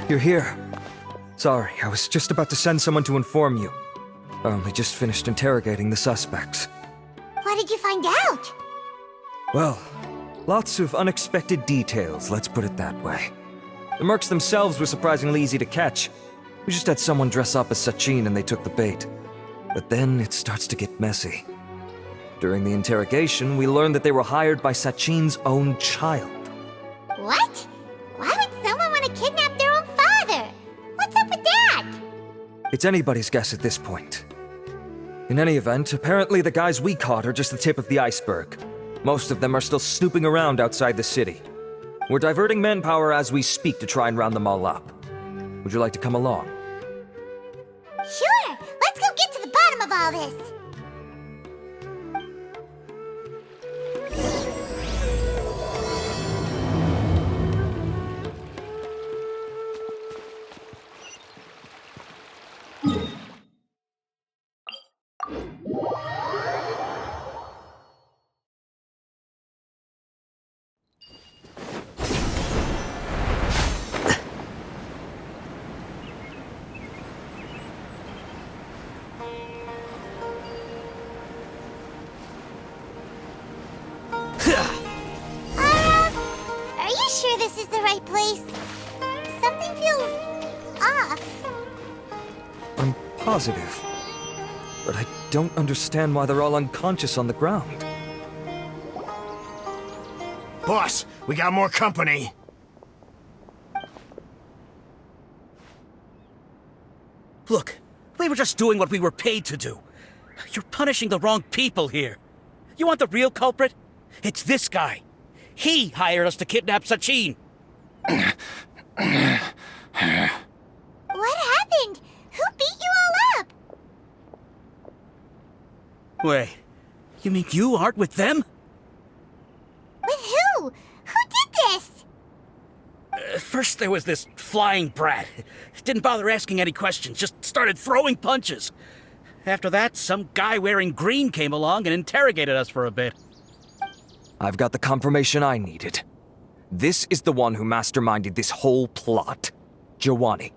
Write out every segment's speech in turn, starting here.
You're here. Sorry, I was just about to send someone to inform you. I only just finished interrogating the suspects. What did you find out? Well, lots of unexpected details, let's put it that way. The mercs themselves were surprisingly easy to catch. We just had someone dress up as Sachin and they took the bait. But then it starts to get messy. During the interrogation, we learned that they were hired by Sachin's own child. What? Why would someone want to kidnap their own father? What's up with that? It's anybody's guess at this point. In any event, apparently the guys we caught are just the tip of the iceberg. Most of them are still snooping around outside the city. We're diverting manpower as we speak to try and round them all up. Would you like to come along? Sure! Let's go get to the bottom of all this! Are you sure this is the right place? Something feels off. I'm positive. But I don't understand why they're all unconscious on the ground. Boss, we got more company. Look, we were just doing what we were paid to do. You're punishing the wrong people here. You want the real culprit? It's this guy. He hired us to kidnap Sachin. What happened? Who beat you all up? Wait, you mean you aren't with them? With who? Who did this? First there was this flying brat. Didn't bother asking any questions, just started throwing punches. After that, some guy wearing green came along and interrogated us for a bit. I've got the confirmation I needed. This is the one who masterminded this whole plot. Jawani,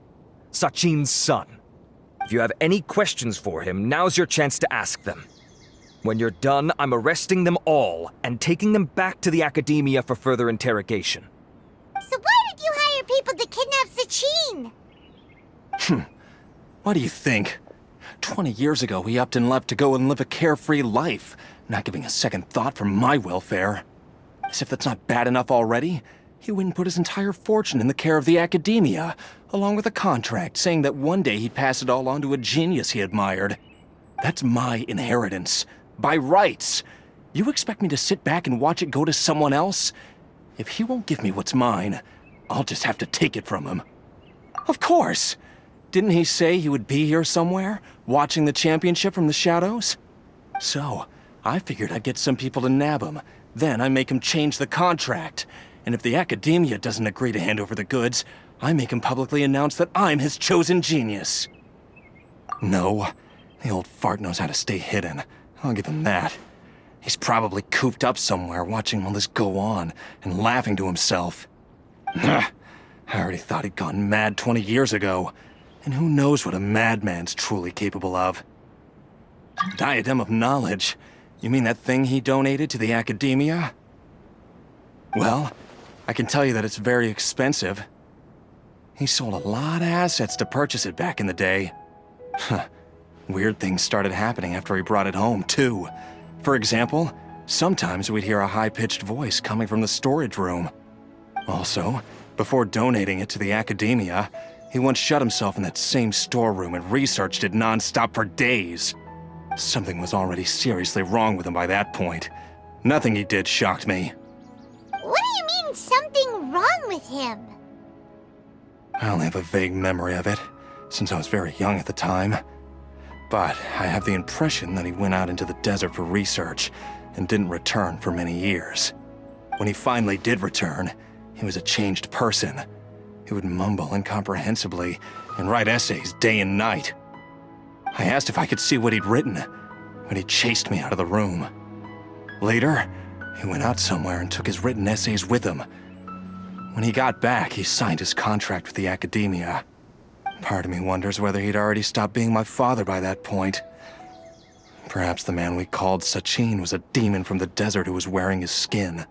Sachin's son. If you have any questions for him, now's your chance to ask them. When you're done, I'm arresting them all and taking them back to the academia for further interrogation. So why did you hire people to kidnap Sachin? What do you think? 20 years ago, he upped and left to go and live a carefree life, not giving a second thought for my welfare. As if that's not bad enough already, he went and put his entire fortune in the care of the academia, along with a contract saying that one day he'd pass it all on to a genius he admired. That's my inheritance, by rights. You expect me to sit back and watch it go to someone else? If he won't give me what's mine, I'll just have to take it from him. Of course! Didn't he say he would be here somewhere, watching the championship from the shadows? So, I figured I'd get some people to nab him. Then I make him change the contract. And if the academia doesn't agree to hand over the goods, I make him publicly announce that I'm his chosen genius. No, the old fart knows how to stay hidden. I'll give him that. He's probably cooped up somewhere watching all this go on and laughing to himself. I already thought he'd gone mad 20 years ago. And who knows what a madman's truly capable of. Diadem of knowledge? You mean that thing he donated to the academia? Well, I can tell you that it's very expensive. He sold a lot of assets to purchase it back in the day. Weird things started happening after he brought it home, too. For example, sometimes we'd hear a high-pitched voice coming from the storage room. Also, before donating it to the academia, he once shut himself in that same storeroom and researched it non-stop for days. Something was already seriously wrong with him by that point. Nothing he did shocked me. What do you mean, something wrong with him? I only have a vague memory of it, since I was very young at the time. But I have the impression that he went out into the desert for research and didn't return for many years. When he finally did return, he was a changed person. He would mumble incomprehensibly and write essays day and night. I asked if I could see what he'd written, but he chased me out of the room. Later, he went out somewhere and took his written essays with him. When he got back, he signed his contract with the Academia. Part of me wonders whether he'd already stopped being my father by that point. Perhaps the man we called Sachin was a demon from the desert who was wearing his skin.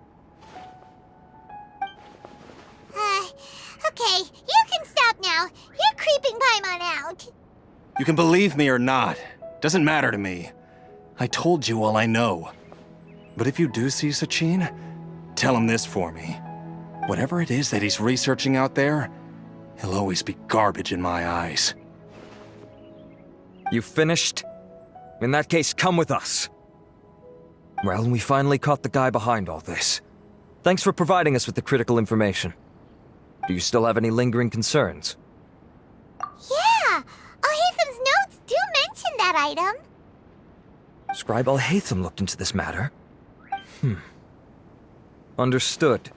Okay, you can stop now. You're creeping Paimon out. You can believe me or not. Doesn't matter to me. I told you all I know. But if you do see Sachin, tell him this for me. Whatever it is that he's researching out there, he'll always be garbage in my eyes. You finished? In that case, come with us. Well, we finally caught the guy behind all this. Thanks for providing us with the critical information. Do you still have any lingering concerns? Yeah, Alhaitham's notes do mention that item. Scribe Alhaitham looked into this matter. Understood.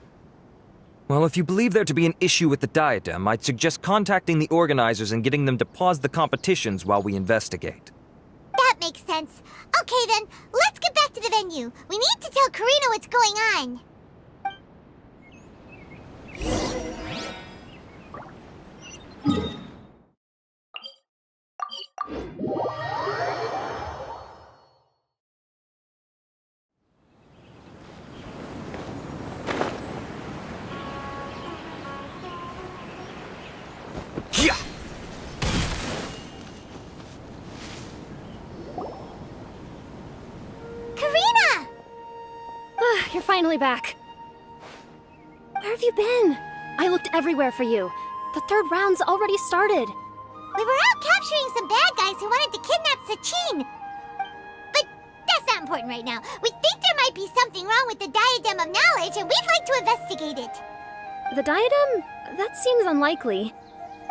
Well, if you believe there to be an issue with the diadem, I'd suggest contacting the organizers and getting them to pause the competitions while we investigate. That makes sense. Okay then, let's get back to the venue. We need to tell Karina what's going on. Yeah! Karina! You're finally back. Where have you been? I looked everywhere for you. The third round's already started. We were out capturing some bad guys who wanted to kidnap Sachin. But that's not important right now. We think there might be something wrong with the Diadem of Knowledge, and we'd like to investigate it. The diadem? That seems unlikely.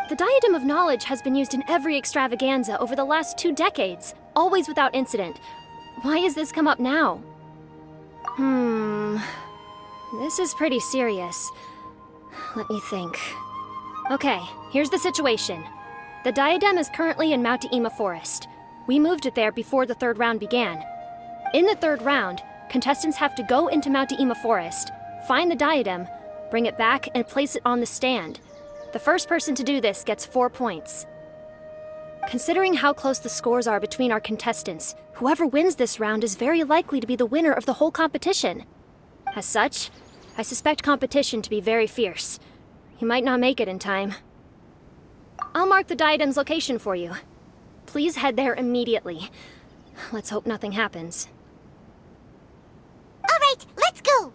The Diadem of Knowledge has been used in every extravaganza over the last 2 decades, always without incident. Why has this come up now? This is pretty serious. Let me think. Okay, here's the situation. The diadem is currently in Mount Ima Forest. We moved it there before the third round began. In the third round, contestants have to go into Mount Ima Forest, find the diadem, bring it back, and place it on the stand. The first person to do this gets 4 points. Considering how close the scores are between our contestants, whoever wins this round is very likely to be the winner of the whole competition. As such, I suspect competition to be very fierce. You might not make it in time. I'll mark the diadem's location for you. Please head there immediately. Let's hope nothing happens. All right, let's go.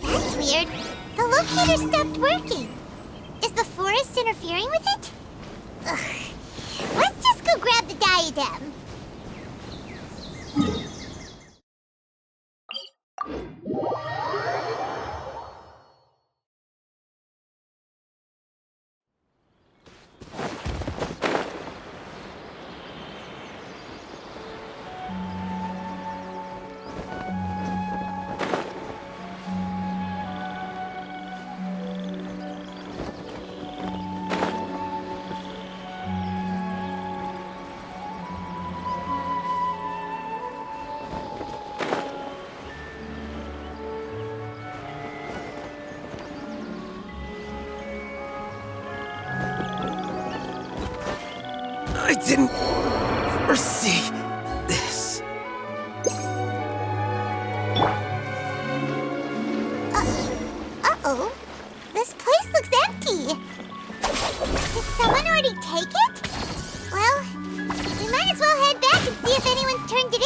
That's weird. The locator stopped working. Is the forest interfering with it? Ugh. Let's just go grab the diadem. I didn't foresee this. Uh-oh. This place looks empty. Did someone already take it? Well, we might as well head back and see if anyone's turned it in.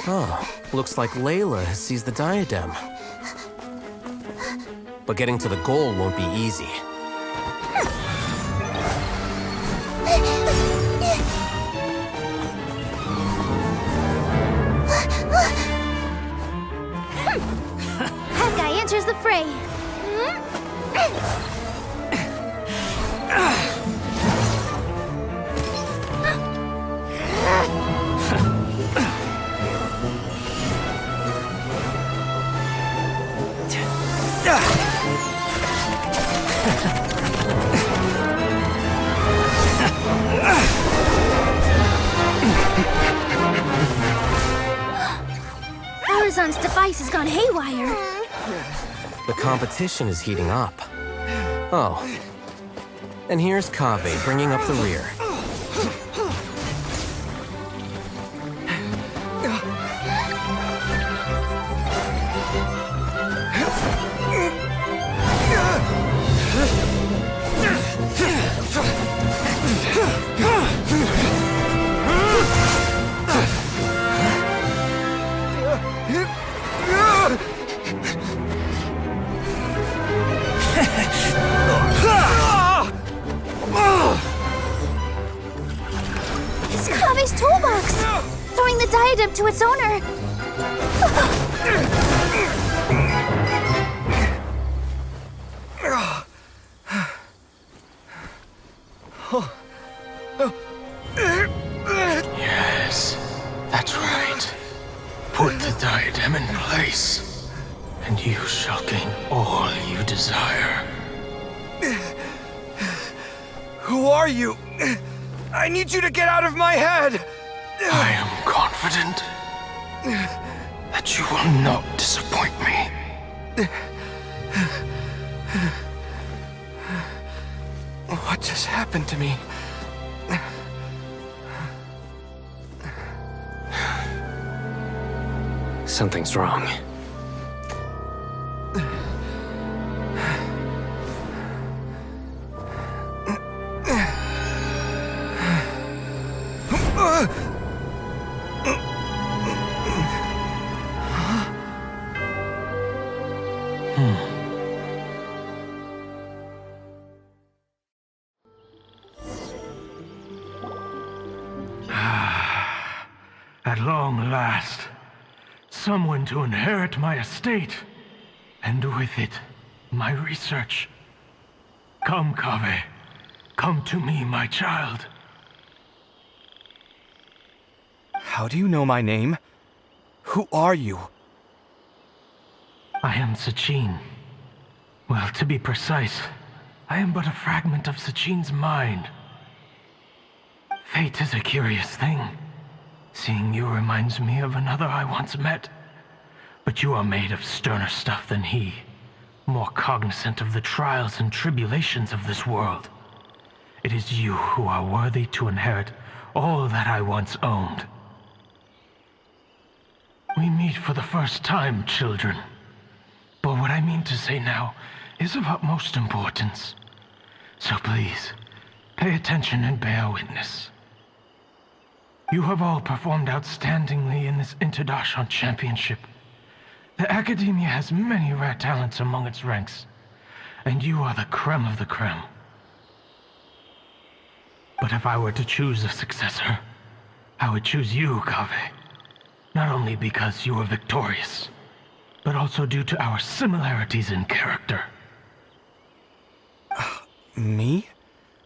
Oh, looks like Layla has seized the diadem. But getting to the goal won't be easy. That guy enters the fray. Horizon's device has gone haywire. The competition is heating up. Oh. And here's Kaveh bringing up the rear. It's Kaveh's toolbox! Throwing the diadem to its owner! Yes, that's right. Put the diadem in place, and you shall gain all you desire. Who are you? I need you to get out of my head! I am confident that you will not disappoint me. What just happened to me? Something's wrong. At long last, someone to inherit my estate, and with it, my research. Come, Kaveh. Come to me, my child. How do you know my name? Who are you? I am Sachin. Well, to be precise, I am but a fragment of Sachin's mind. Fate is a curious thing. Seeing you reminds me of another I once met. But you are made of sterner stuff than he, more cognizant of the trials and tribulations of this world. It is you who are worthy to inherit all that I once owned. We meet for the first time, children. But what I mean to say now is of utmost importance. So please, pay attention and bear witness. You have all performed outstandingly in this Interdashant Championship. The Academia has many rare talents among its ranks, and you are the creme of the creme. But if I were to choose a successor, I would choose you, Kaveh. Not only because you were victorious, but also due to our similarities in character. Me?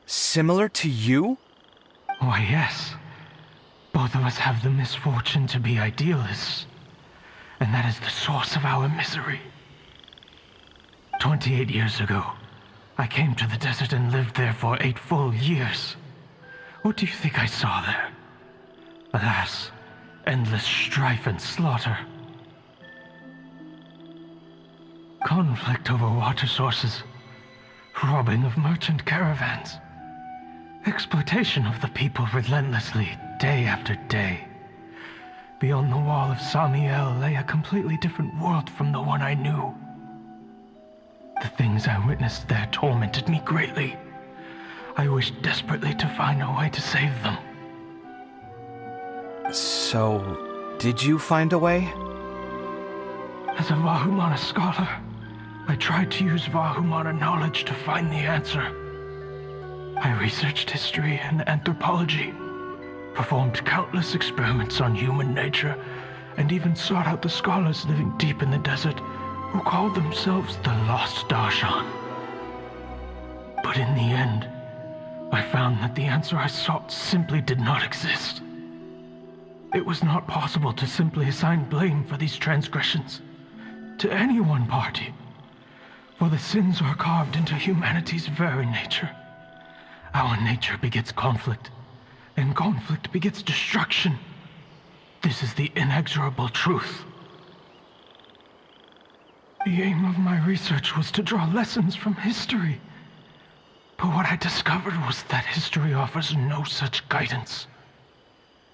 Similar to you? Why, yes. Both of us have the misfortune to be idealists, and that is the source of our misery. 28 years ago, I came to the desert and lived there for 8 full years. What do you think I saw there? Alas, endless strife and slaughter. Conflict over water sources, robbing of merchant caravans, exploitation of the people relentlessly, day after day. Beyond the wall of Samiel lay a completely different world from the one I knew. The things I witnessed there tormented me greatly. I wished desperately to find a way to save them. So, Did you find a way? As a Vahumana scholar, I tried to use Vahumana knowledge to find the answer. I researched history and anthropology, performed countless experiments on human nature, and even sought out the scholars living deep in the desert who called themselves the Lost Darshan. But in the end, I found that the answer I sought simply did not exist. It was not possible to simply assign blame for these transgressions to any one party, for the sins are carved into humanity's very nature. Our nature begets conflict, and conflict begets destruction. This is the inexorable truth. The aim of my research was to draw lessons from history. But what I discovered was that history offers no such guidance.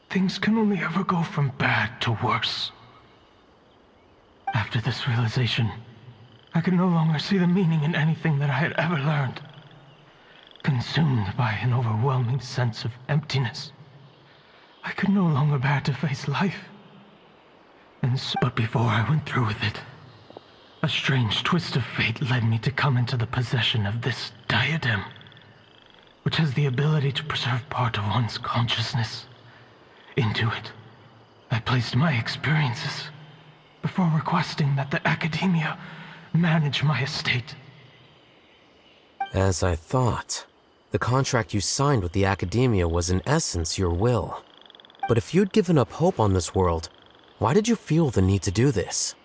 Things can only ever go from bad to worse. After this realization, I could no longer see the meaning in anything that I had ever learned. Consumed by an overwhelming sense of emptiness, I could no longer bear to face life. But before I went through with it, a strange twist of fate led me to come into the possession of this diadem, which has the ability to preserve part of one's consciousness. Into it, I placed my experiences before requesting that the academia manage my estate. As I thought, the contract you signed with the academia was in essence your will. But if you'd given up hope on this world, why did you feel the need to do this?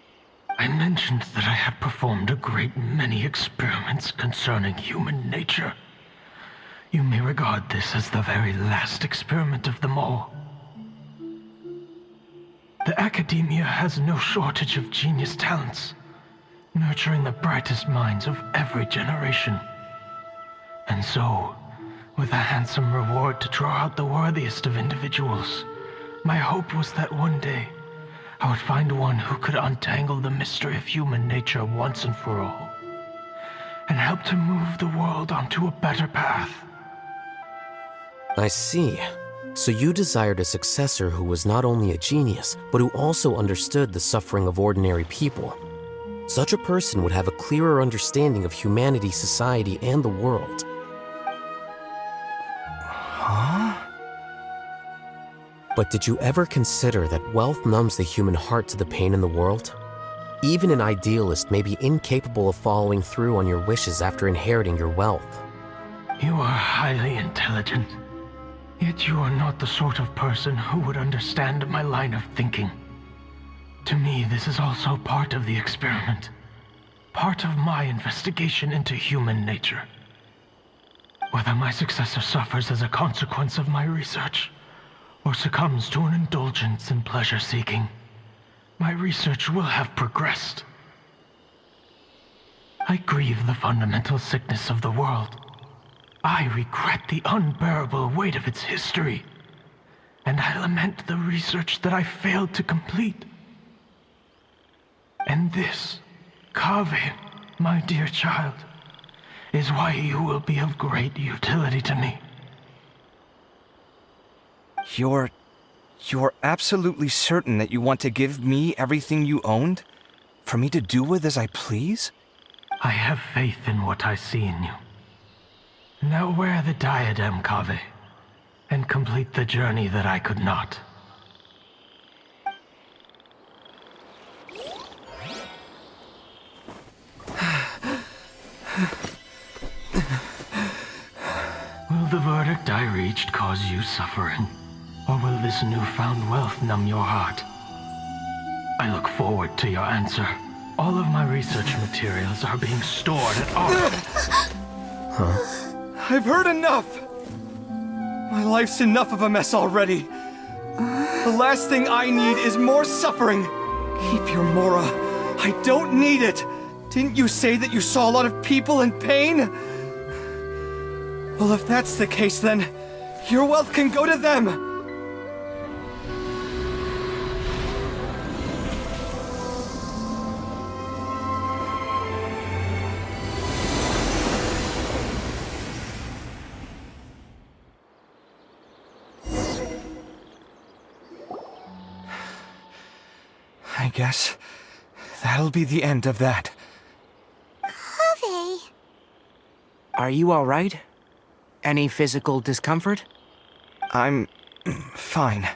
I mentioned that I had performed a great many experiments concerning human nature. You may regard this as the very last experiment of them all. The academia has no shortage of genius talents, nurturing the brightest minds of every generation. And so, with a handsome reward to draw out the worthiest of individuals, my hope was that one day I would find one who could untangle the mystery of human nature once and for all, and help to move the world onto a better path. I see. So you desired a successor who was not only a genius, but who also understood the suffering of ordinary people. Such a person would have a clearer understanding of humanity, society, and the world. But did you ever consider that wealth numbs the human heart to the pain in the world? Even an idealist may be incapable of following through on your wishes after inheriting your wealth. You are highly intelligent, yet you are not the sort of person who would understand my line of thinking. To me, this is also part of the experiment, part of my investigation into human nature. Whether my successor suffers as a consequence of my research, or succumbs to an indulgence in pleasure-seeking, my research will have progressed. I grieve the fundamental sickness of the world. I regret the unbearable weight of its history, and I lament the research that I failed to complete. And this, Kaveh, my dear child, is why you will be of great utility to me. You're absolutely certain that you want to give me everything you owned? For me to do with as I please? I have faith in what I see in you. Now wear the diadem, Kaveh, and complete the journey that I could not. Will the verdict I reached cause you suffering? Or will this newfound wealth numb your heart? I look forward to your answer. All of my research materials are being stored at I've heard enough! My life's enough of a mess already. The last thing I need is more suffering. Keep your Mora. I don't need it. Didn't you say that you saw a lot of people in pain? Well, if that's the case, then your wealth can go to them. guess that'll be the end of that. Kaveh. Are you all right? Any physical discomfort? I'm fine.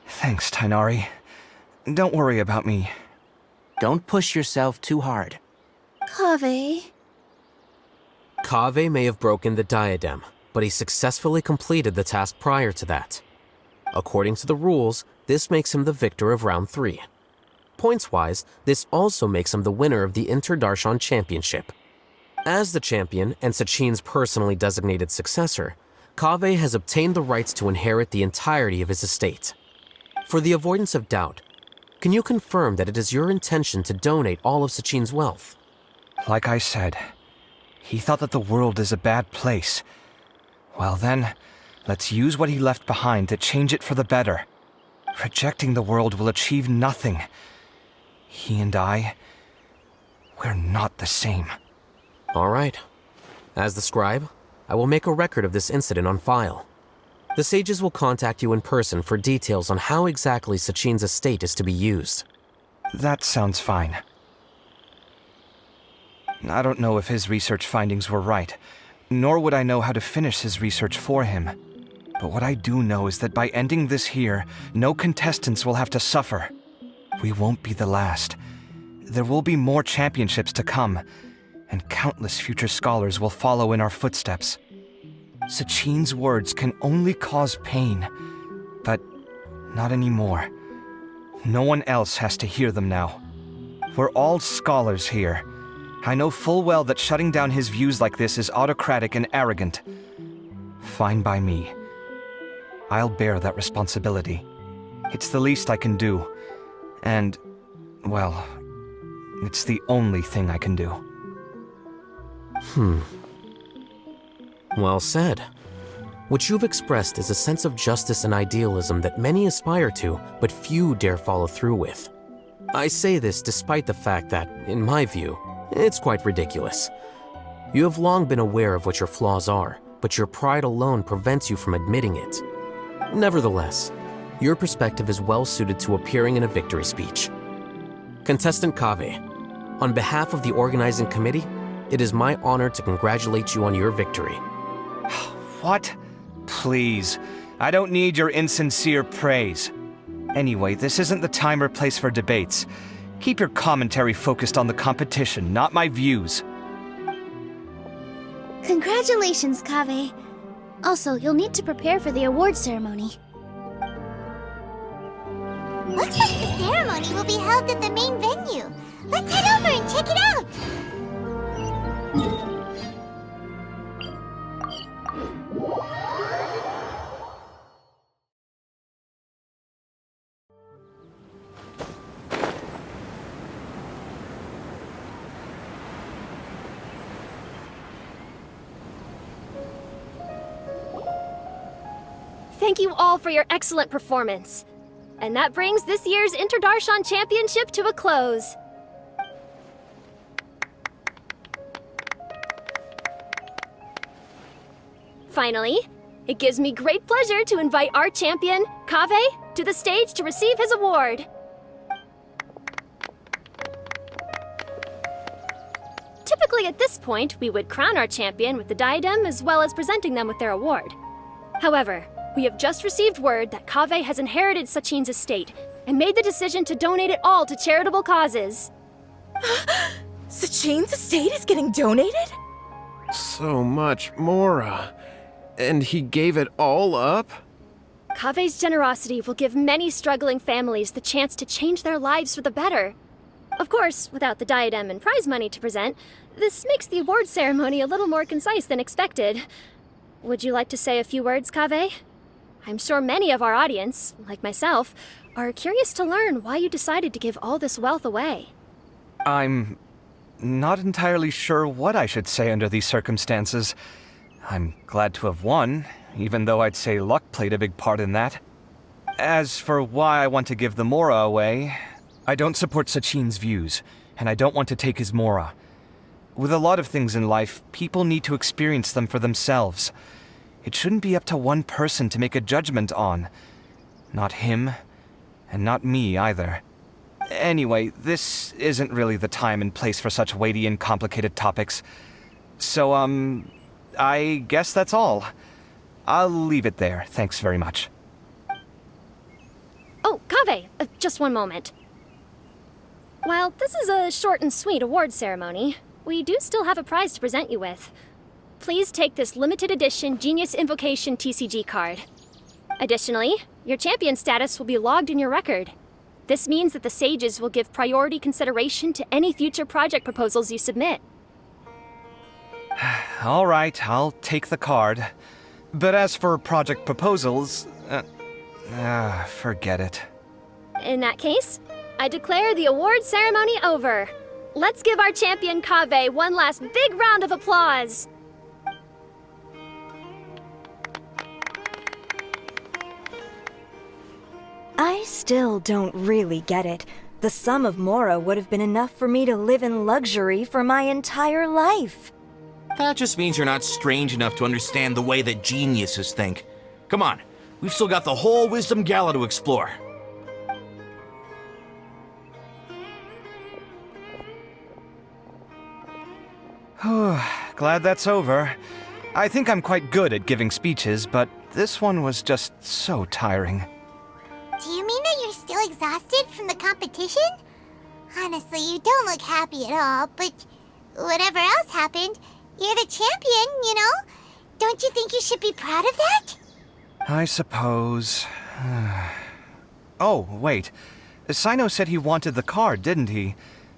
Thanks, Tainari. Don't worry about me. Don't push yourself too hard. Kaveh. Kaveh may have broken the diadem, but he successfully completed the task prior to that. According to the rules, this makes him the victor of round 3. Points-wise, this also makes him the winner of the Inter-Darshan Championship. As the champion and Sachin's personally designated successor, Kaveh has obtained the rights to inherit the entirety of his estate. For the avoidance of doubt, can you confirm that it is your intention to donate all of Sachin's wealth? Like I said, he thought that the world is a bad place. Well then, let's use what he left behind to change it for the better. Rejecting the world will achieve nothing. He and I, we're not the same. All right. As the scribe, I will make a record of this incident on file. The sages will contact you in person for details on how exactly Sachin's estate is to be used. That sounds fine. I don't know if his research findings were right, nor would I know how to finish his research for him. But what I do know is that by ending this here, no contestants will have to suffer. We won't be the last. There will be more championships to come, and countless future scholars will follow in our footsteps. Sachin's words can only cause pain, but not anymore. No one else has to hear them now. We're all scholars here. I know full well that shutting down his views like this is autocratic and arrogant. Fine by me. I'll bear that responsibility. It's the least I can do. And, well, it's the only thing I can do. Well said. What you've expressed is a sense of justice and idealism that many aspire to, but few dare follow through with. I say this despite the fact that, in my view, it's quite ridiculous. You have long been aware of what your flaws are, but your pride alone prevents you from admitting it. Nevertheless, your perspective is well suited to appearing in a victory speech. Contestant Kaveh, on behalf of the organizing committee, it is my honor to congratulate you on your victory. What? Please. I don't need your insincere praise. Anyway, this isn't the time or place for debates. Keep your commentary focused on the competition, not my views. Congratulations, Kaveh. Also, you'll need to prepare for the award ceremony. Looks like the ceremony will be held at the main venue. Let's head over and check it out! Thank you all for your excellent performance. And that brings this year's Inter-Darshan Championship to a close. Finally, it gives me great pleasure to invite our champion, Kaveh, to the stage to receive his award. Typically at this point, we would crown our champion with the diadem as well as presenting them with their award. However, we have just received word that Kaveh has inherited Sachin's estate and made the decision to donate it all to charitable causes. Sachin's estate is getting donated? So much, Mora. And he gave it all up? Kaveh's generosity will give many struggling families the chance to change their lives for the better. Of course, without the diadem and prize money to present, this makes the award ceremony a little more concise than expected. Would you like to say a few words, Kaveh? I'm sure many of our audience, like myself, are curious to learn why you decided to give all this wealth away. I'm not entirely sure what I should say under these circumstances. I'm glad to have won, even though I'd say luck played a big part in that. As for why I want to give the Mora away, I don't support Sachin's views, and I don't want to take his Mora. With a lot of things in life, people need to experience them for themselves. It shouldn't be up to one person to make a judgment on. Not him, And not me either. Anyway, this isn't really the time and place for such weighty and complicated topics. So, I guess that's all. I'll leave it there. Thanks very much. Oh, Kaveh, just one moment. While this is a short and sweet award ceremony, we do still have a prize to present you with. Please take this limited edition Genius Invocation TCG card. Additionally, your champion status will be logged in your record. This means that the Sages will give priority consideration to any future project proposals you submit. All right, I'll take the card. But as for project proposals, forget it. In that case, I declare the award ceremony over. Let's give our champion Kaveh one last big round of applause. I still don't really get it. The sum of Mora would have been enough for me to live in luxury for my entire life. That just means you're not strange enough to understand the way that geniuses think. Come on, we've still got the whole Wisdom Gala to explore. Glad that's over. I think I'm quite good at giving speeches, but this one was just so tiring. Do you mean that you're still exhausted from the competition? Honestly, you don't look happy at all, but whatever else happened, you're the champion, you know? Don't you think you should be proud of that? I suppose. Oh, wait. Sino said he wanted the card, didn't he?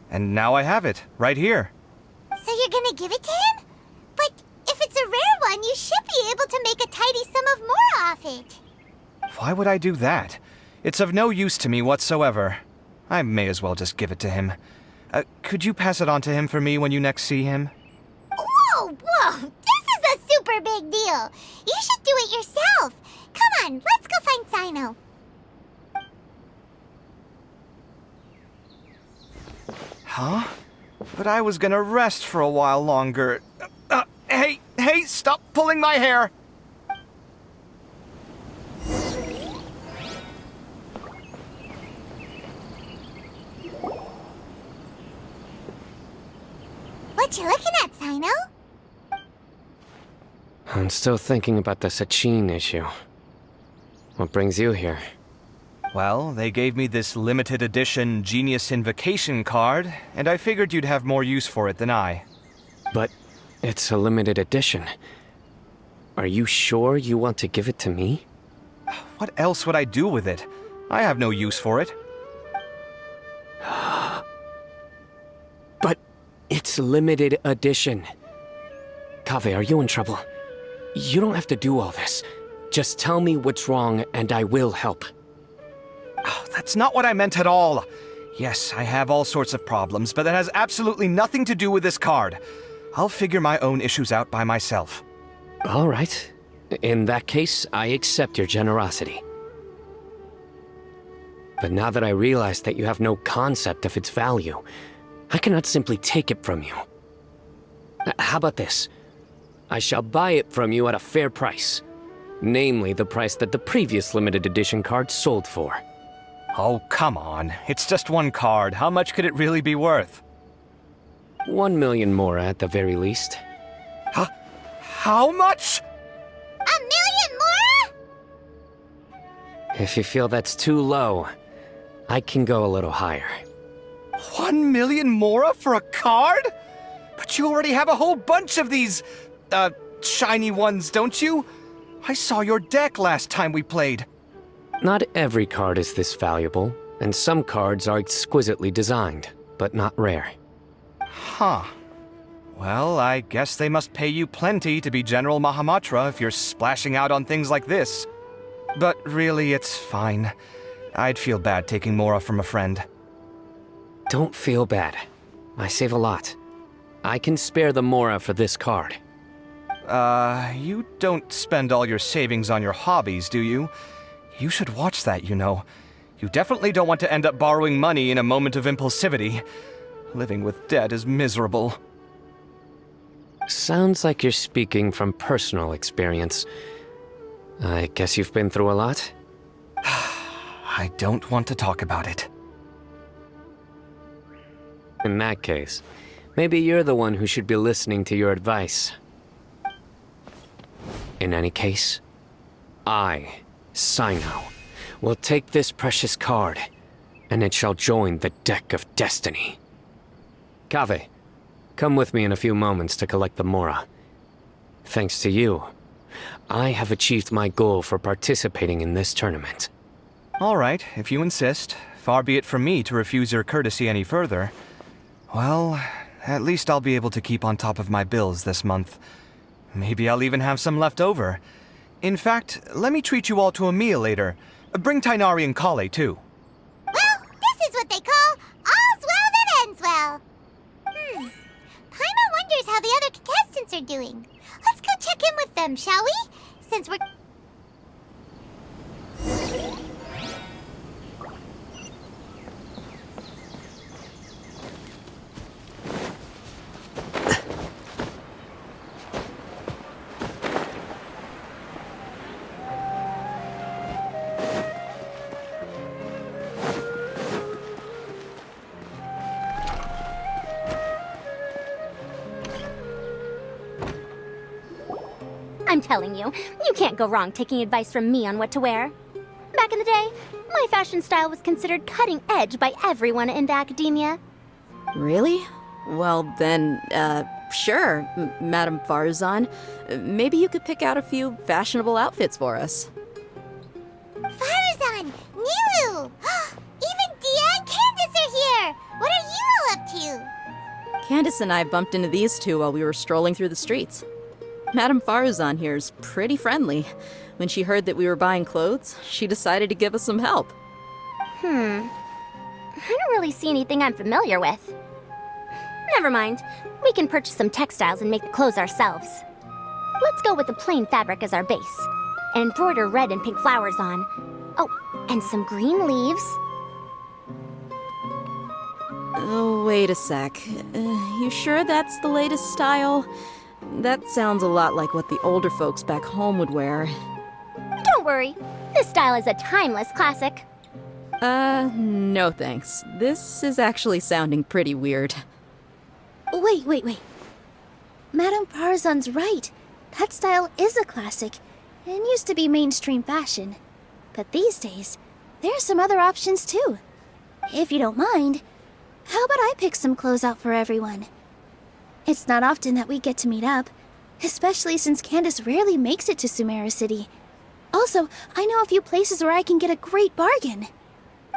And now I have it, right here. So you're gonna give it to him? But if it's a rare one, you should be able to make a tidy sum of more off it. Why would I do that? It's of no use to me whatsoever. I may as well just give it to him. Could you pass it on to him for me when you next see him? Whoa! This is a super big deal. You should do it yourself. Come on, let's go find Sino. Huh? But I was gonna rest for a while longer. Hey, stop pulling my hair! What you looking at, Sino? I'm still thinking about the Sachin issue. What brings you here? Well, they gave me this limited edition Genius Invocation card, and I figured you'd have more use for it than I. But it's a limited edition. Are you sure you want to give it to me? What else would I do with it? I have no use for it. But it's limited edition. Kaveh, are you in trouble? You don't have to do all this. Just tell me what's wrong and I will help. Oh, that's not what I meant at all. Yes, I have all sorts of problems, but that has absolutely nothing to do with this card. I'll figure my own issues out by myself. All right. In that case, I accept your generosity. But now that I realize that you have no concept of its value, I cannot simply take it from you. How about this? I shall buy it from you at a fair price. Namely, the price that the previous limited edition card sold for. Oh, come on. It's just one card. How much could it really be worth? 1 million more at the very least. How much? 1 million more? If you feel that's too low, I can go a little higher. 1 million mora for a card? But you already have a whole bunch of these, shiny ones, don't you? I saw your deck last time we played. Not every card is this valuable, and some cards are exquisitely designed, but not rare. Huh. Well, I guess they must pay you plenty to be General Mahamatra if you're splashing out on things like this. But really, it's fine. I'd feel bad taking mora from a friend. Don't feel bad. I save a lot. I can spare the mora for this card. You don't spend all your savings on your hobbies, do you? You should watch that, you know. You definitely don't want to end up borrowing money in a moment of impulsivity. Living with debt is miserable. Sounds like you're speaking from personal experience. I guess you've been through a lot? I don't want to talk about it. In that case, maybe you're the one who should be listening to your advice. In any case, I, Sino, will take this precious card, and it shall join the deck of destiny. Kaveh, come with me in a few moments to collect the Mora. Thanks to you, I have achieved my goal for participating in this tournament. All right, if you insist. Far be it from me to refuse your courtesy any further. Well, at least I'll be able to keep on top of my bills this month. Maybe I'll even have some left over. In fact, let me treat you all to a meal later. Bring Tainari and Kale, too. Well, this is what they call all's well that ends well. Paimon wonders how the other contestants are doing. Let's go check in with them, shall we? Since we're... I'm telling you, you can't go wrong taking advice from me on what to wear. Back in the day, my fashion style was considered cutting edge by everyone in the academia. Really? Well then, sure, Madame Farzan. Maybe you could pick out a few fashionable outfits for us. Farazan! Nilu! Even Dia and Candace are here! What are you all up to? Candace and I bumped into these two while we were strolling through the streets. Madame Farazan here's pretty friendly. When she heard that we were buying clothes, she decided to give us some help. I don't really see anything I'm familiar with. Never mind. We can purchase some textiles and make the clothes ourselves. Let's go with the plain fabric as our base. And embroider red and pink flowers on. Oh, and some green leaves. Oh, wait a sec. You sure that's the latest style? That sounds a lot like what the older folks back home would wear. Don't worry. This style is a timeless classic. No thanks. This is actually sounding pretty weird. Wait. Madame Farzan's right. That style is a classic, and used to be mainstream fashion. But these days, there are some other options too. If you don't mind, how about I pick some clothes out for everyone? It's not often that we get to meet up, especially since Candace rarely makes it to Sumeru City. Also, I know a few places where I can get a great bargain.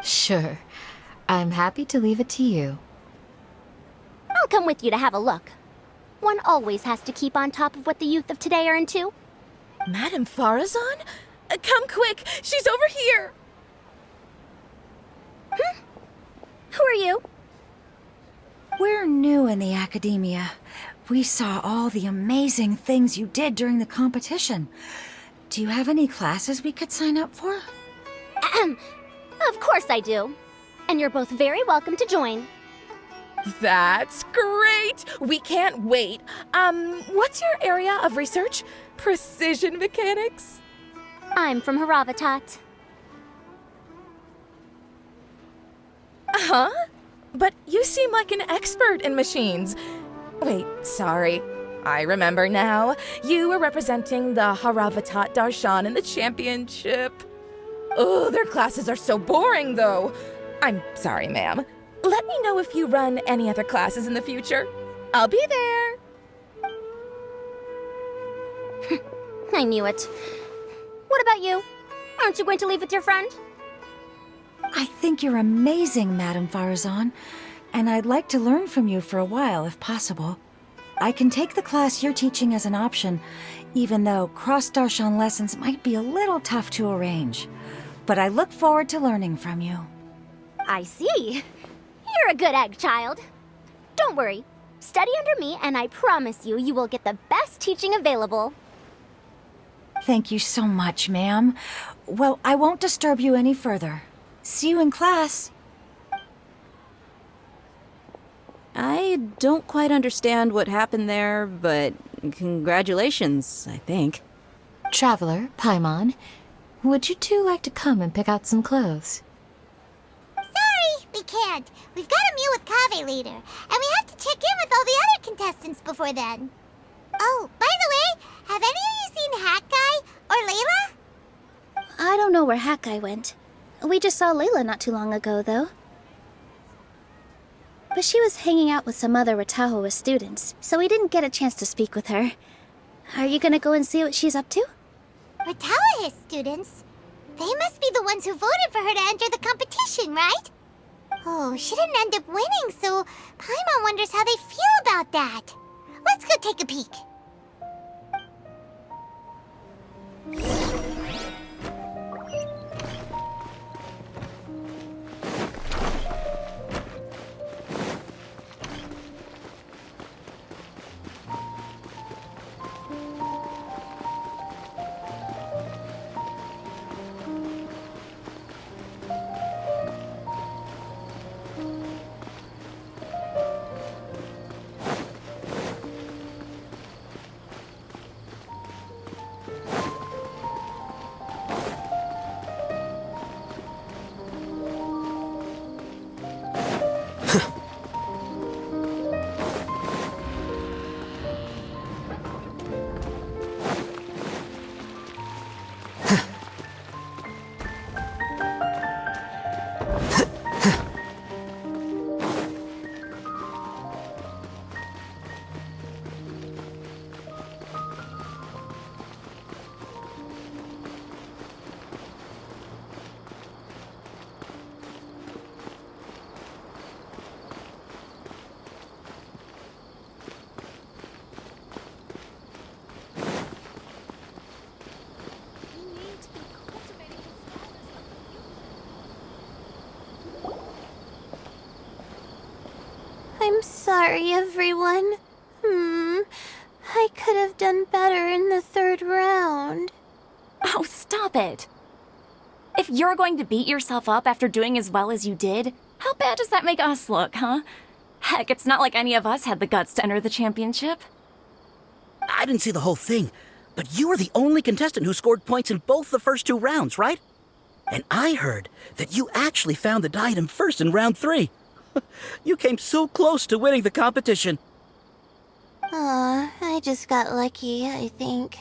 Sure. I'm happy to leave it to you. I'll come with you to have a look. One always has to keep on top of what the youth of today are into. Madame Farazan? Come quick! She's over here! Who are you? We're new in the academia. We saw all the amazing things you did during the competition. Do you have any classes we could sign up for? Of course I do. And you're both very welcome to join. That's great! We can't wait. What's your area of research? Precision mechanics? I'm from Haravatat. Huh? But you seem like an expert in machines. Wait, sorry. I remember now. You were representing the Haravatat Darshan in the championship. Oh, their classes are so boring, though. I'm sorry, ma'am. Let me know if you run any other classes in the future. I'll be there. I knew it. What about you? Aren't you going to leave with your friend? I think you're amazing, Madame Farazan, and I'd like to learn from you for a while, if possible. I can take the class you're teaching as an option, even though cross-Darshan lessons might be a little tough to arrange. But I look forward to learning from you. I see. You're a good egg, child. Don't worry. Study under me, and I promise you, you will get the best teaching available. Thank you so much, ma'am. Well, I won't disturb you any further. See you in class. I don't quite understand what happened there, but congratulations, I think. Traveler, Paimon, would you two like to come and pick out some clothes? We can't. We've got to meet with Kaveh later, and we have to check in with all the other contestants before then. Oh, by the way, have any of you seen Hat Guy or Layla? I don't know where Hat Guy went. We just saw Layla not too long ago, though. But she was hanging out with some other Ratahoa students, so we didn't get a chance to speak with her. Are you gonna go and see what she's up to? Ratahoa students? They must be the ones who voted for her to enter the competition, right? Oh, she didn't end up winning, so Paimon wonders how they feel about that. Let's go take a peek. I'm sorry, everyone. I could have done better in the third round. Oh, stop it. If you're going to beat yourself up after doing as well as you did, how bad does that make us look, huh? Heck, it's not like any of us had the guts to enter the championship. I didn't see the whole thing, but you were the only contestant who scored points in both the first 2 rounds, right? And I heard that you actually found the diadem first in round 3. You came so close to winning the competition. Aw, I just got lucky, I think.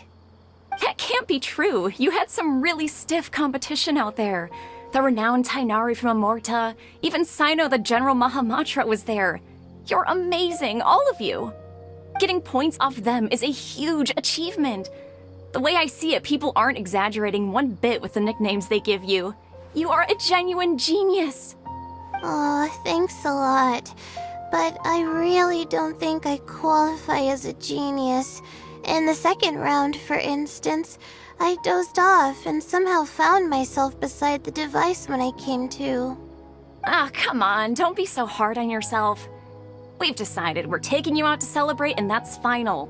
That can't be true. You had some really stiff competition out there. The renowned Tainari from Amorta, even Sino the General Mahamatra was there. You're amazing, all of you. Getting points off them is a huge achievement. The way I see it, people aren't exaggerating one bit with the nicknames they give you. You are a genuine genius. Aw, thanks a lot. But I really don't think I qualify as a genius. In the second round, for instance, I dozed off and somehow found myself beside the device when I came to. Ah, come on, don't be so hard on yourself. We've decided we're taking you out to celebrate, and that's final.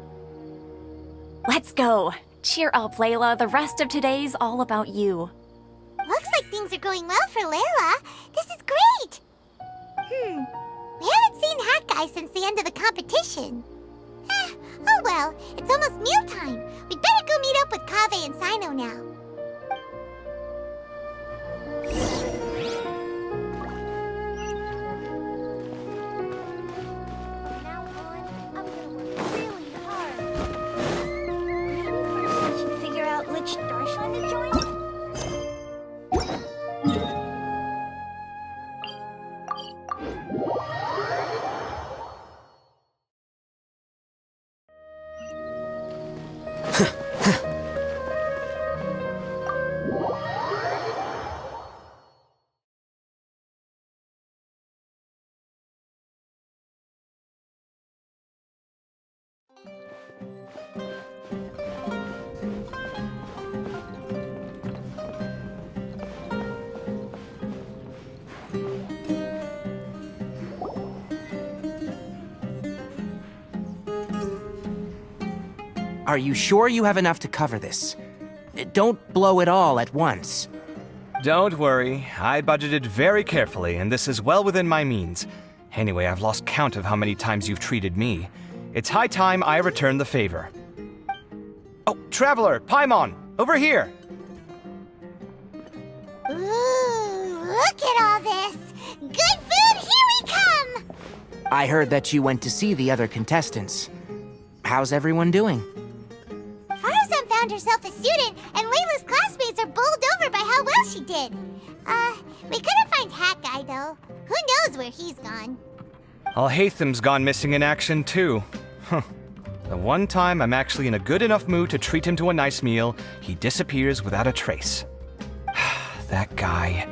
Let's go. Cheer up, Layla. The rest of today's all about you. Looks like things are going well for Layla. This is great. We haven't seen Hat Guy since the end of the competition. Oh well, it's almost mealtime. We'd better go meet up with Kaveh and Sino now. From now on, I'm gonna work really hard. Maybe first we should figure out which Darshan to join. Are you sure you have enough to cover this? Don't blow it all at once. Don't worry, I budgeted very carefully, and this is well within my means. Anyway, I've lost count of how many times you've treated me. It's high time I return the favor. Oh, Traveler, Paimon, over here! Ooh, look at all this! Good food! I heard that you went to see the other contestants. How's everyone doing? Farzan found herself a student, and Layla's classmates are bowled over by how well she did. We couldn't find Hat Guy, though. Who knows where he's gone? Al-Haytham's gone missing in action, too. Huh. The one time I'm actually in a good enough mood to treat him to a nice meal, he disappears without a trace. That guy.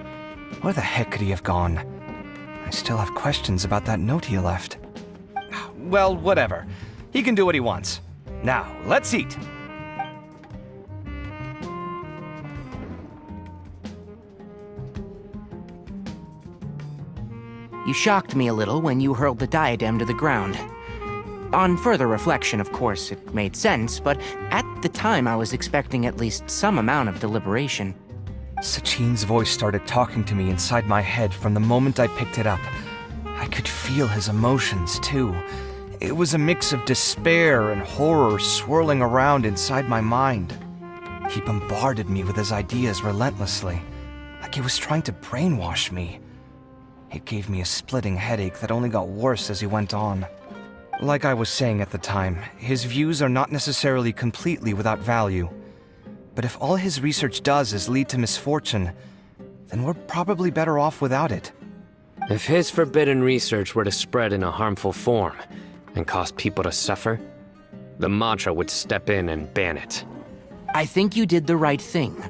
Where the heck could he have gone? I still have questions about that note he left. Well, whatever. He can do what he wants. Now, let's eat. You shocked me a little when you hurled the diadem to the ground. On further reflection, of course, it made sense, but at the time I was expecting at least some amount of deliberation. Sachin's voice started talking to me inside my head from the moment I picked it up. I could feel his emotions, too. It was a mix of despair and horror swirling around inside my mind. He bombarded me with his ideas relentlessly, like he was trying to brainwash me. It gave me a splitting headache that only got worse as he went on. Like I was saying at the time, his views are not necessarily completely without value. But if all his research does is lead to misfortune, then we're probably better off without it. If his forbidden research were to spread in a harmful form and cause people to suffer, the Matra would step in and ban it. I think you did the right thing.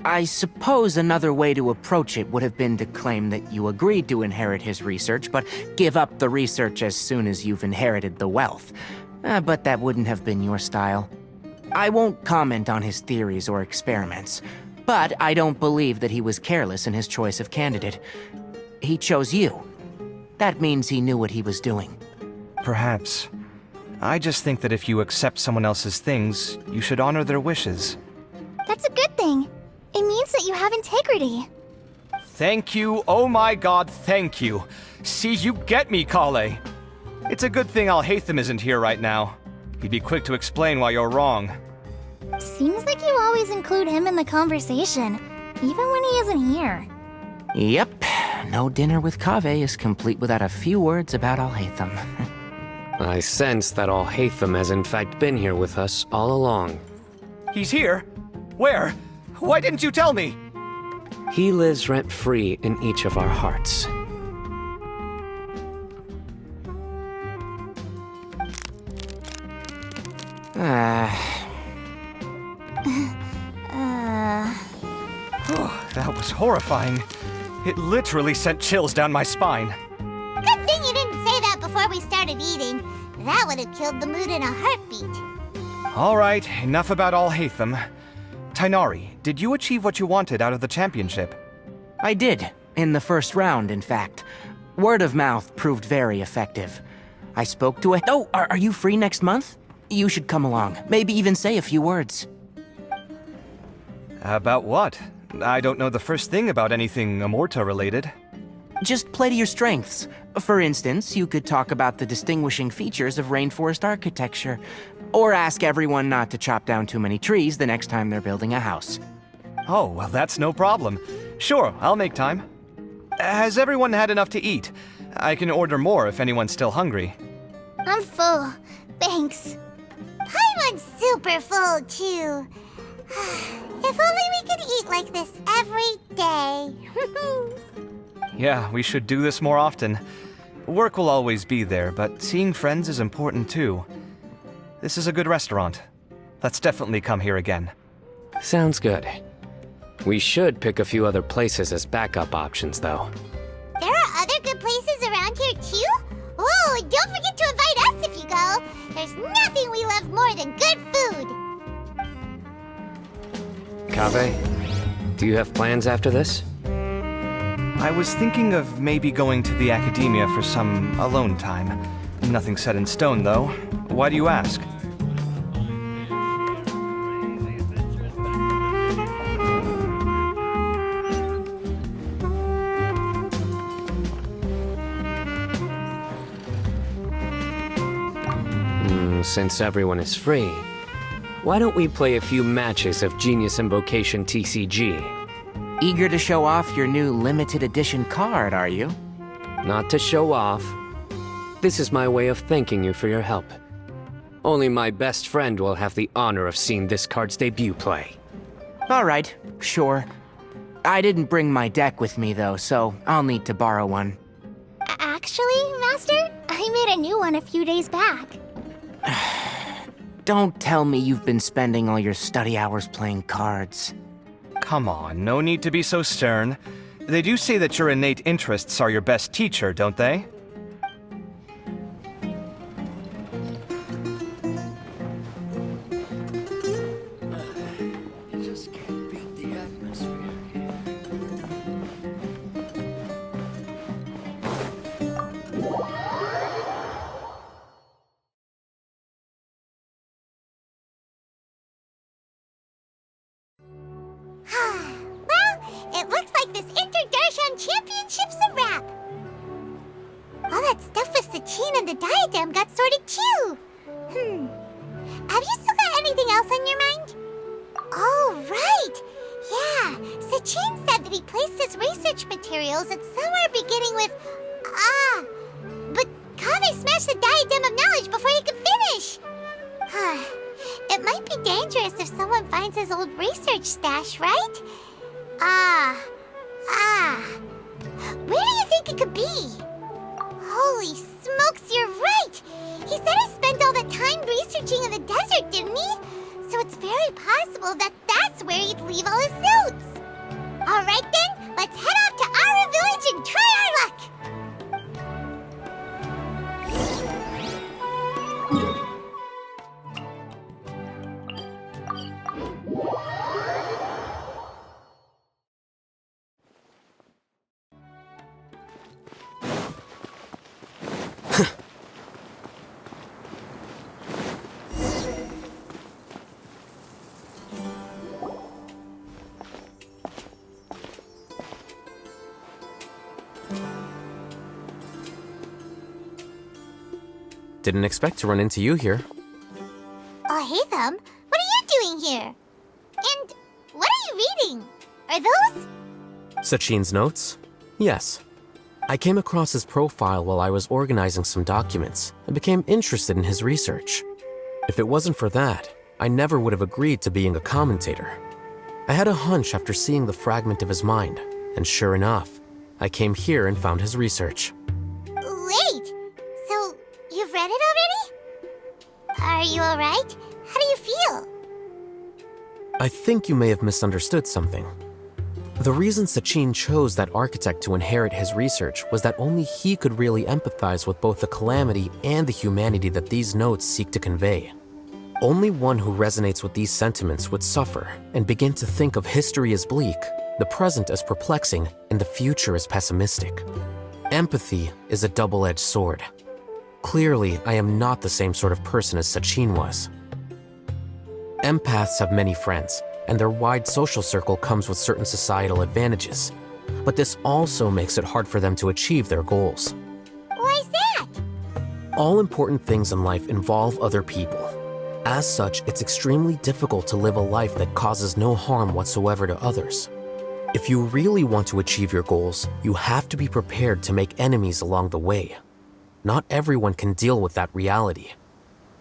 I suppose another way to approach it would have been to claim that you agreed to inherit his research, but give up the research as soon as you've inherited the wealth. But that wouldn't have been your style. I won't comment on his theories or experiments, but I don't believe that he was careless in his choice of candidate. He chose you. That means he knew what he was doing. Perhaps. I just think that if you accept someone else's things, you should honor their wishes. That's a good thing. It means that you have integrity. Thank you, oh my god, thank you. See, you get me, Kale. It's a good thing Al-Haytham isn't here right now. He'd be quick to explain why you're wrong. Seems like you always include him in the conversation, even when he isn't here. Yep, no dinner with Kaveh is complete without a few words about Al-Haytham. I sense that Al-Haytham has in fact been here with us all along. He's here? Where? Why didn't you tell me? He lives rent-free in each of our hearts. That was horrifying. It literally sent chills down my spine. Good thing you didn't say that before we started eating. That would have killed the mood in a heartbeat. All right, enough about Al-Haytham. Tainari, did you achieve what you wanted out of the championship? I did, in the first round, in fact. Word of mouth proved very effective. I spoke to a— Oh, are you free next month? You should come along, maybe even say a few words. About what? I don't know the first thing about anything Amorta-related. Just play to your strengths. For instance, you could talk about the distinguishing features of rainforest architecture, or ask everyone not to chop down too many trees the next time they're building a house. Oh, well, that's no problem. Sure, I'll make time. Has everyone had enough to eat? I can order more if anyone's still hungry. I'm full. Thanks. Paimon's super full, too. If only we could eat like this every day. Yeah, we should do this more often. Work will always be there, but seeing friends is important too. This is a good restaurant. Let's definitely come here again. Sounds good. We should pick a few other places as backup options, though. There are other good places around here, too? Oh, and don't forget to invite us if you go. There's nothing we love more than good food. Kaveh, do you have plans after this? I was thinking of maybe going to the academia for some alone time. Nothing set in stone, though. Why do you ask? Since everyone is free, why don't we play a few matches of Genius Invocation TCG? Eager to show off your new limited edition card, are you? Not to show off, This is my way of thanking you for your help. Only my best friend will have the honor of seeing this card's debut play. All right, sure. I didn't bring my deck with me, though, so I'll need to borrow one. Actually, Master, I made a new one a few days back. Don't tell me you've been spending all your study hours playing cards. Come on, no need to be so stern. They do say that your innate interests are your best teacher, don't they? It looks like this Inter-Darshan Championship's a wrap. All that stuff with Sachin and the diadem got sorted too. Have you still got anything else on your mind? Oh, right. Yeah, Sachin said that he placed his research materials at somewhere beginning with but Kaveh smashed the diadem of knowledge before he could finish. It might be dangerous if someone finds his old research stash, right? Where do you think it could be? Holy smokes, you're right! He said he spent all that time researching in the desert, didn't he? So it's very possible that that's where he'd leave all his suits. Alright then, let's head off to Ara Village and try our luck! Didn't expect to run into you here. Oh, hey, Thumb. What are you doing here? And what are you reading? Are those? Sachin's notes? Yes. I came across his profile while I was organizing some documents and became interested in his research. If it wasn't for that, I never would have agreed to being a commentator. I had a hunch after seeing the fragment of his mind, and sure enough, I came here and found his research. Wait! So, you've read it already? Are you alright? How do you feel? I think you may have misunderstood something. The reason Sachin chose that architect to inherit his research was that only he could really empathize with both the calamity and the humanity that these notes seek to convey. Only one who resonates with these sentiments would suffer and begin to think of history as bleak, the present as perplexing, and the future as pessimistic. Empathy is a double-edged sword. Clearly, I am not the same sort of person as Sachin was. Empaths have many friends, and their wide social circle comes with certain societal advantages. But this also makes it hard for them to achieve their goals. Why's that? All important things in life involve other people. As such, it's extremely difficult to live a life that causes no harm whatsoever to others. If you really want to achieve your goals, you have to be prepared to make enemies along the way. Not everyone can deal with that reality.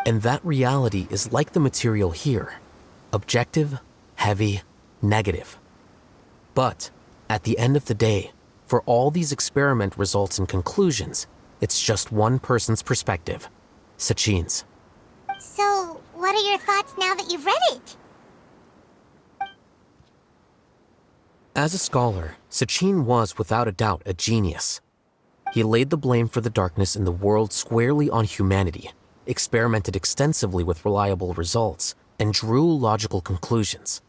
And that reality is like the material here. Objective, heavy, negative. But, at the end of the day, for all these experiment results and conclusions, it's just one person's perspective, Sachin's. So, what are your thoughts now that you've read it? As a scholar, Sachin was without a doubt a genius. He laid the blame for the darkness in the world squarely on humanity, experimented extensively with reliable results, and drew logical conclusions.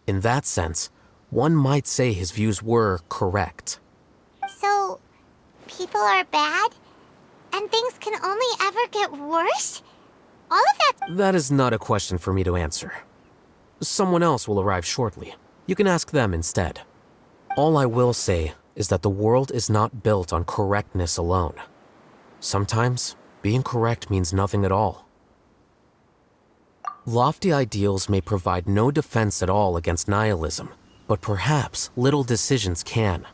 In that sense, one might say his views were correct. So, people are bad? And things can only ever get worse? All of that... That is not a question for me to answer. Someone else will arrive shortly. You can ask them instead. All I will say is that the world is not built on correctness alone. Sometimes, being correct means nothing at all. Lofty ideals may provide no defense at all against nihilism, but perhaps little decisions can.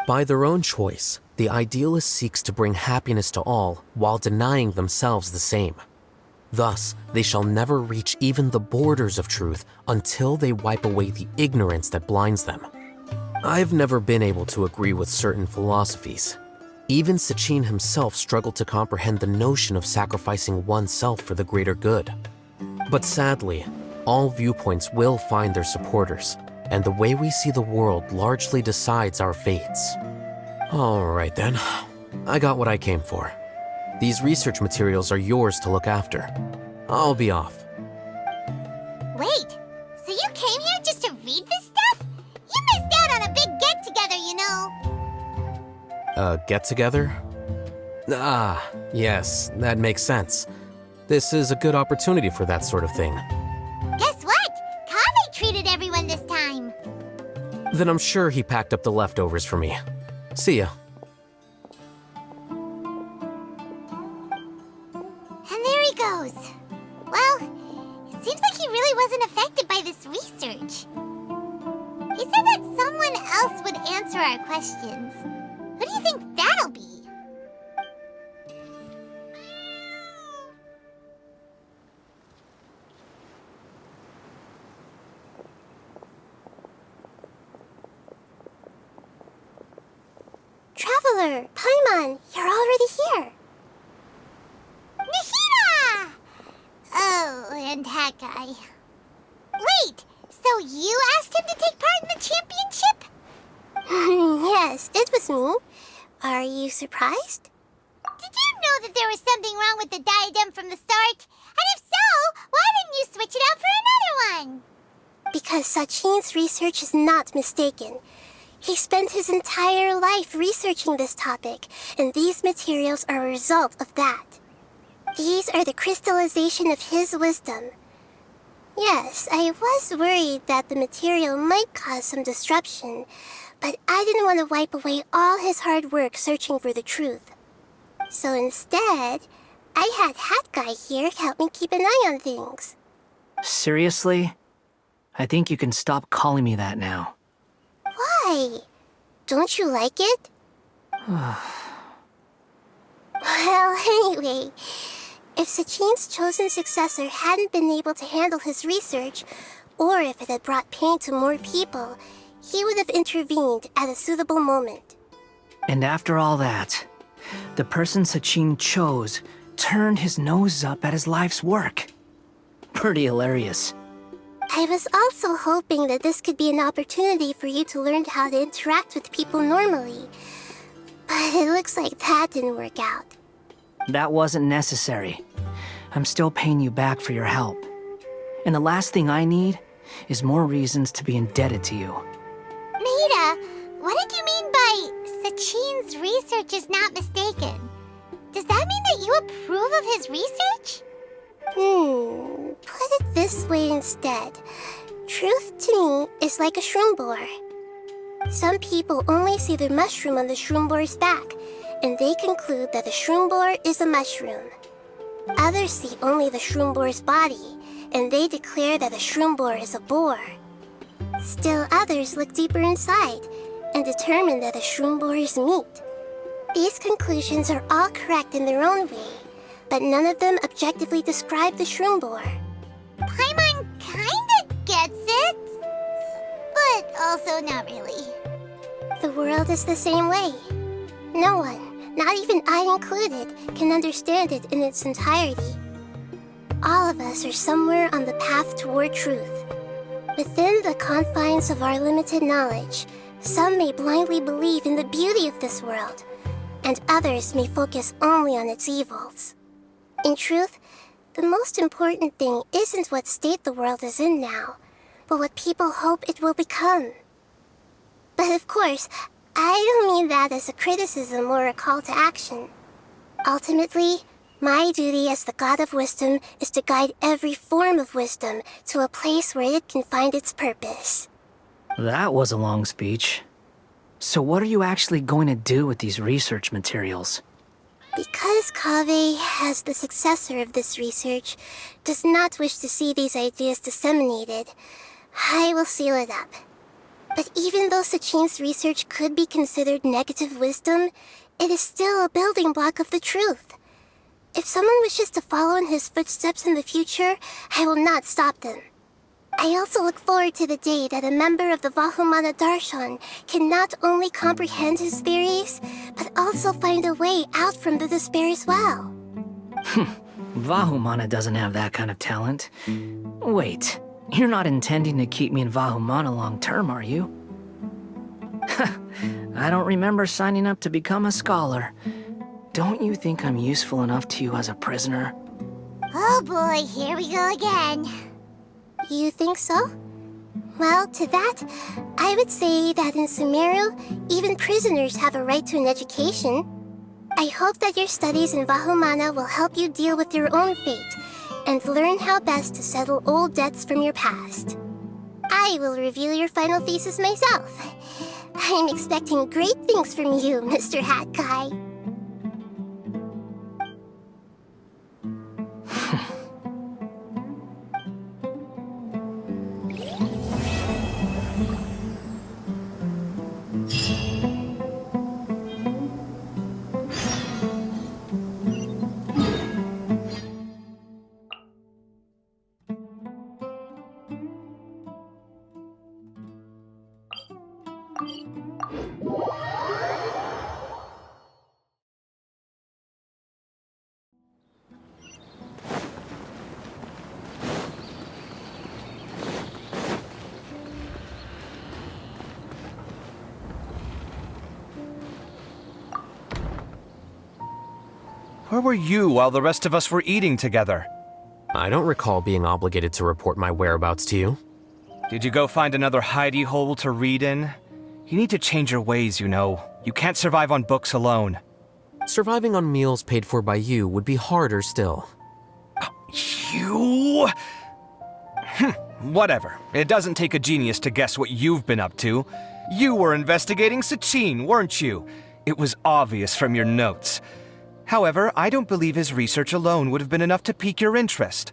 By their own choice, the idealist seeks to bring happiness to all while denying themselves the same. Thus, they shall never reach even the borders of truth until they wipe away the ignorance that blinds them. I've never been able to agree with certain philosophies. Even Sachin himself struggled to comprehend the notion of sacrificing oneself for the greater good. But sadly, all viewpoints will find their supporters, and the way we see the world largely decides our fates. All right then, I got what I came for. These research materials are yours to look after. I'll be off. Wait, so you came here just to read this stuff? You missed out on a big get-together, you know. Get-together? Ah, yes, that makes sense. This is a good opportunity for that sort of thing. Guess what? Kaveh treated everyone this time. Then I'm sure he packed up the leftovers for me. See ya. And there he goes. Well, it seems like he really wasn't affected by this research. He said that someone else would answer our questions. Who do you think that'll be? Traveler, Paimon, you're already here. Nihira! Oh, and that guy. Wait, so you asked him to take part in the championship? Yes, it was me. Are you surprised? Did you know that there was something wrong with the diadem from the start? And if so, why didn't you switch it out for another one? Because Sachin's research is not mistaken. He spent his entire life researching this topic, and these materials are a result of that. These are the crystallization of his wisdom. Yes, I was worried that the material might cause some disruption, but I didn't want to wipe away all his hard work searching for the truth. So instead, I had Hat Guy here help me keep an eye on things. Seriously? I think you can stop calling me that now. Why? Don't you like it? Well, anyway, if Sachin's chosen successor hadn't been able to handle his research, or if it had brought pain to more people, he would have intervened at a suitable moment. And after all that, the person Sachin chose turned his nose up at his life's work. Pretty hilarious. I was also hoping that this could be an opportunity for you to learn how to interact with people normally. But it looks like that didn't work out. That wasn't necessary. I'm still paying you back for your help. And the last thing I need is more reasons to be indebted to you. Nahida, what did you mean by Sachin's research is not mistaken? Does that mean that you approve of his research? Put it this way instead. Truth to me is like a shroom boar. Some people only see the mushroom on the shroom boar's back, and they conclude that the shroom boar is a mushroom. Others see only the shroom boar's body, and they declare that the shroom boar is a boar. Still others look deeper inside, and determine that the shroom boar is meat. These conclusions are all correct in their own way, but none of them objectively describe the shroom boar. Paimon kinda gets it, but also not really. The world is the same way. No one, not even I included, can understand it in its entirety. All of us are somewhere on the path toward truth. Within the confines of our limited knowledge, some may blindly believe in the beauty of this world, and others may focus only on its evils. In truth, the most important thing isn't what state the world is in now, but what people hope it will become. But of course, I don't mean that as a criticism or a call to action. Ultimately, my duty as the God of Wisdom is to guide every form of wisdom to a place where it can find its purpose. That was a long speech. So what are you actually going to do with these research materials? Because Kaveh, as the successor of this research, does not wish to see these ideas disseminated, I will seal it up. But even though Sachin's research could be considered negative wisdom, it is still a building block of the truth. If someone wishes to follow in his footsteps in the future, I will not stop them. I also look forward to the day that a member of the Vahumana Darshan can not only comprehend his theories, but also find a way out from the despair as well. Vahumana doesn't have that kind of talent. Wait, you're not intending to keep me in Vahumana long term, are you? I don't remember signing up to become a scholar. Don't you think I'm useful enough to you as a prisoner? Oh boy, here we go again. You think so? Well, to that, I would say that in Sumeru, even prisoners have a right to an education. I hope that your studies in Vahumana will help you deal with your own fate and learn how best to settle old debts from your past. I will review your final thesis myself. I'm expecting great things from you, Mr. Hat Guy. Where were you while the rest of us were eating together? I don't recall being obligated to report my whereabouts to you. Did you go find another hidey hole to read in? You need to change your ways, you know. You can't survive on books alone. Surviving on meals paid for by you would be harder still. You? Whatever. It doesn't take a genius to guess what you've been up to. You were investigating Sachin, weren't you? It was obvious from your notes. However, I don't believe his research alone would have been enough to pique your interest.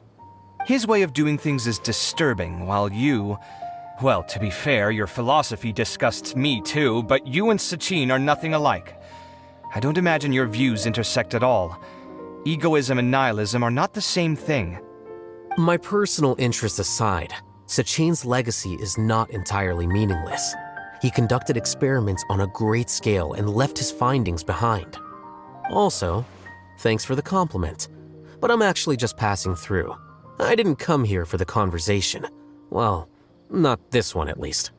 His way of doing things is disturbing, while you... Well, to be fair, your philosophy disgusts me too, but you and Sachin are nothing alike. I don't imagine your views intersect at all. Egoism and nihilism are not the same thing. My personal interests aside, Sachin's legacy is not entirely meaningless. He conducted experiments on a great scale and left his findings behind. Also, thanks for the compliment, but I'm actually just passing through. I didn't come here for the conversation. Well, not this one at least.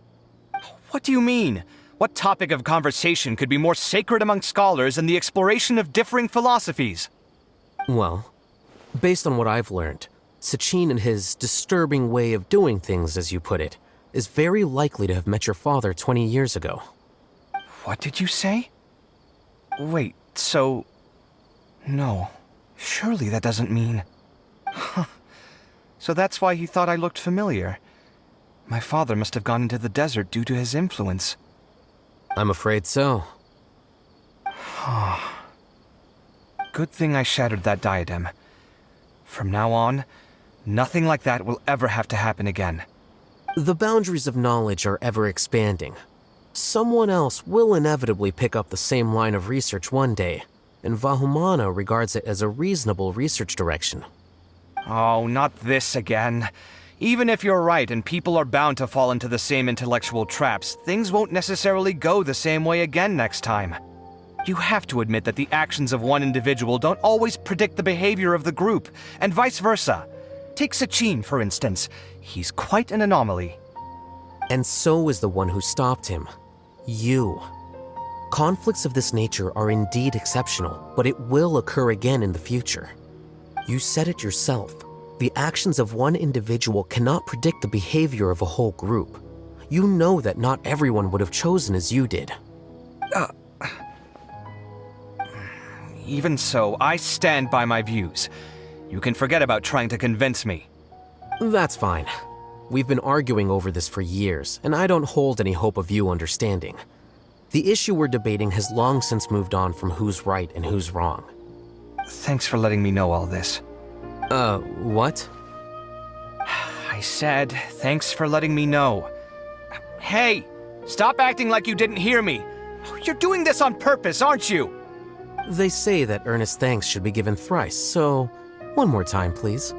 What do you mean? What topic of conversation could be more sacred among scholars than the exploration of differing philosophies? Well, based on what I've learned, Sachin and his disturbing way of doing things, as you put it, is very likely to have met your father 20 years ago. What did you say? Wait, so... No. Surely that doesn't mean... Huh. So that's why he thought I looked familiar. My father must have gone into the desert due to his influence. I'm afraid so. Good thing I shattered that diadem. From now on, nothing like that will ever have to happen again. The boundaries of knowledge are ever expanding. Someone else will inevitably pick up the same line of research one day, and Vahumana regards it as a reasonable research direction. Oh, not this again. Even if you're right and people are bound to fall into the same intellectual traps, things won't necessarily go the same way again next time. You have to admit that the actions of one individual don't always predict the behavior of the group, and vice versa. Take Sachin, for instance. He's quite an anomaly. And so is the one who stopped him. You. Conflicts of this nature are indeed exceptional, but it will occur again in the future. You said it yourself. The actions of one individual cannot predict the behavior of a whole group. You know that not everyone would have chosen as you did. Even so, I stand by my views. You can forget about trying to convince me. That's fine. We've been arguing over this for years, and I don't hold any hope of you understanding. The issue we're debating has long since moved on from who's right and who's wrong. Thanks for letting me know all this. What? I said, thanks for letting me know. Hey, Stop acting like you didn't hear me. You're doing this on purpose, aren't you? They say that earnest thanks should be given thrice, so one more time, please.